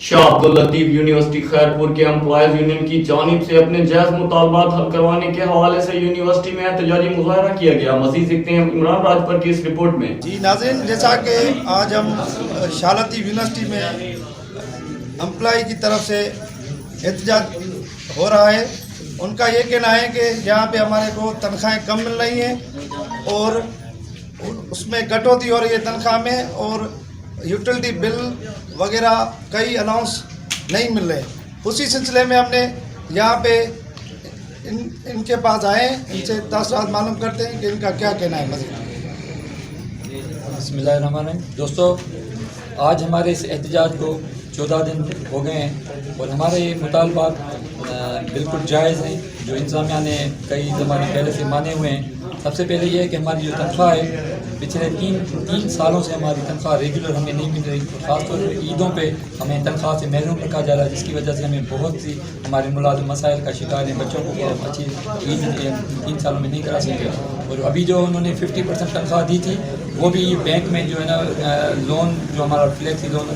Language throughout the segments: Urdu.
شاہ عبداللطیف یونیورسٹی خیرپور کے امپلائیز یونین کی جانب سے اپنے جائز مطالبات حل کروانے کے حوالے سے یونیورسٹی میں احتجاجی مظاہرہ کیا گیا. مزید دیکھتے ہیں عمران راجپر کی اس رپورٹ میں. جی ناظرین، جیسا کہ آج ہم شاہ لطیف یونیورسٹی میں امپلائی کی طرف سے احتجاج ہو رہا ہے. ان کا یہ کہنا ہے کہ یہاں پہ ہمارے کو تنخواہیں کم مل رہی ہیں اور اس میں کٹوتی ہو رہی ہے تنخواہ میں، اور یوٹیلٹی بل وغیرہ کئی اناؤنس نہیں مل رہے. اسی سلسلے میں ہم نے یہاں پہ ان کے پاس آئے، ان سے تاثرات معلوم کرتے ہیں کہ ان کا کیا کہنا ہے. مزید بسم اللہ الرحمن الرحیم. دوستو، آج ہمارے اس احتجاج کو 14 دن ہو گئے ہیں اور ہمارے یہ مطالبات بالکل جائز ہیں جو انتظامیہ نے کئی زمانے پہلے سے مانے ہوئے ہیں. سب سے پہلے یہ ہے کہ ہماری جو تنخواہ ہے، پچھلے تین سالوں سے ہماری تنخواہ ریگولر ہمیں نہیں مل رہی. خاص طور پہ عیدوں پہ ہمیں تنخواہ سے محروم رکھا جا رہا ہے، جس کی وجہ سے ہمیں بہت سی ہمارے ملازم مسائل کا شکار ہیں. بچوں کو اچھی عید 3 سالوں میں نہیں کرا سکے. اور ابھی جو انہوں نے 50% تنخواہ دی تھی، وہ بھی بینک میں جو ہے نا لون، جو ہمارا فلیکسی لون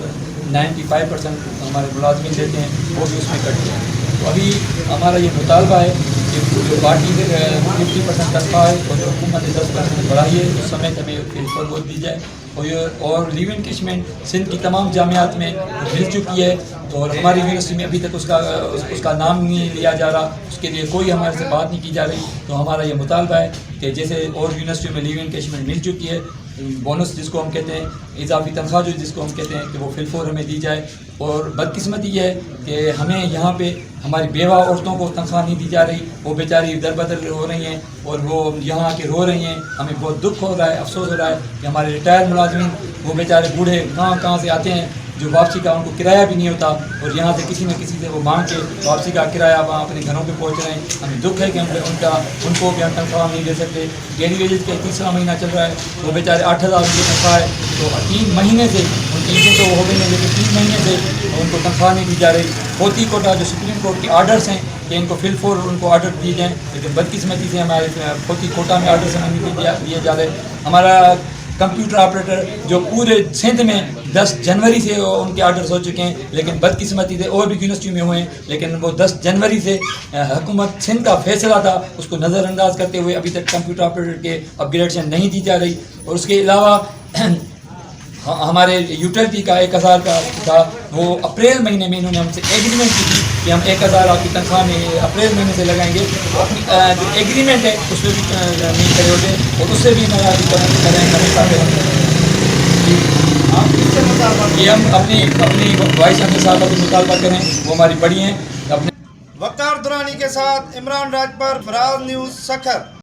95% ہمارے ملازمین دیتے ہیں، وہ بھی اس میں کٹ گیا. تو ابھی ہمارا یہ مطالبہ ہے کہ جو پارٹی 50% تنخواہ ہے اور جو حکومت نے 10% بڑھائی ہے، اس سمیت ہمیں بالکل وہ دی جائے. اور لیو انکیشمنٹ سندھ کی تمام جامعات میں مل چکی ہے، اور ہماری یونیورسٹی میں ابھی تک اس کا نام نہیں لیا جا رہا. اس کے لیے کوئی ہمارے سے بات نہیں کی جا رہی. تو ہمارا یہ مطالبہ ہے کہ جیسے اور یونیورسٹیوں میں لیو انکیشمنٹ مل چکی ہے، بونس جس کو ہم کہتے ہیں، اضافی تنخواہ جو جس کو ہم کہتے ہیں، کہ وہ فل ہمیں دی جائے. اور بدقسمتی یہ ہے کہ ہمیں یہاں پہ ہماری بیوہ عورتوں کو تنخواہ نہیں دی جا رہی. وہ بیچاری در بدر ہو رہی ہیں اور وہ یہاں آ کے رو رہی ہیں. ہمیں بہت دکھ ہو رہا ہے، افسوس ہو رہا ہے کہ ہمارے ریٹائر ملازمین، وہ بیچارے بوڑھے کہاں سے آتے ہیں، جو واپسی کا ان کو کرایہ بھی نہیں ہوتا، اور یہاں سے کسی نہ کسی سے وہ مانگ کے واپسی کا کرایہ وہاں اپنے گھروں پہ پہنچ رہے ہیں. ہمیں دکھ ہے کہ ان کو بھی ہم تنخواہ نہیں دے سکتے. ڈیلی ویجز کا 3واں مہینہ چل رہا ہے، وہ بیچارے 8,000 کی تنخواہ ہے. تو 3 مہینے سے ان کی عیدیں تو ہو گئی ہیں، لیکن 3 مہینے سے ان کو تنخواہ نہیں دی جا رہی. کھوتی کوٹا جو سپریم کورٹ کے آرڈرس ہیں کہ ان کو ان کو آرڈر دیے جائیں، لیکن بدقسمتی سے ہمارے کھوتی کوٹا میں آرڈرس ہمیں نہیں دیے جا رہے. ہمارا کمپیوٹر آپریٹر جو پورے سندھ میں 10 جنوری سے ان کے آرڈرز ہو چکے ہیں، لیکن بدقسمتی سے اور بھی یونیورسٹی میں ہوئے ہیں، لیکن وہ 10 جنوری سے حکومت سندھ کا فیصلہ تھا، اس کو نظر انداز کرتے ہوئے ابھی تک کمپیوٹر آپریٹر کے اپگریڈیشن نہیں دی جا رہی. اور اس کے علاوہ ہمارے یوٹیلٹی کا 1,000 کا تھا، وہ اپریل مہینے میں انہوں نے ہم سے ایگریمنٹ کی تھی کہ ہم 1,000 آپ کی تنخواہ میں اپریل مہینے سے لگائیں گے. تو اپنی جو ایگریمنٹ ہے اس میں بھی نہیں کھڑے ہوتے، اور اس سے بھی یہ ہم اپنی وائس اپنے ساتھ مطالبہ کریں. وہ ہماری بڑی ہیں. وقار درانی کے ساتھ عمران راجپر، فراز نیوز، سکھر.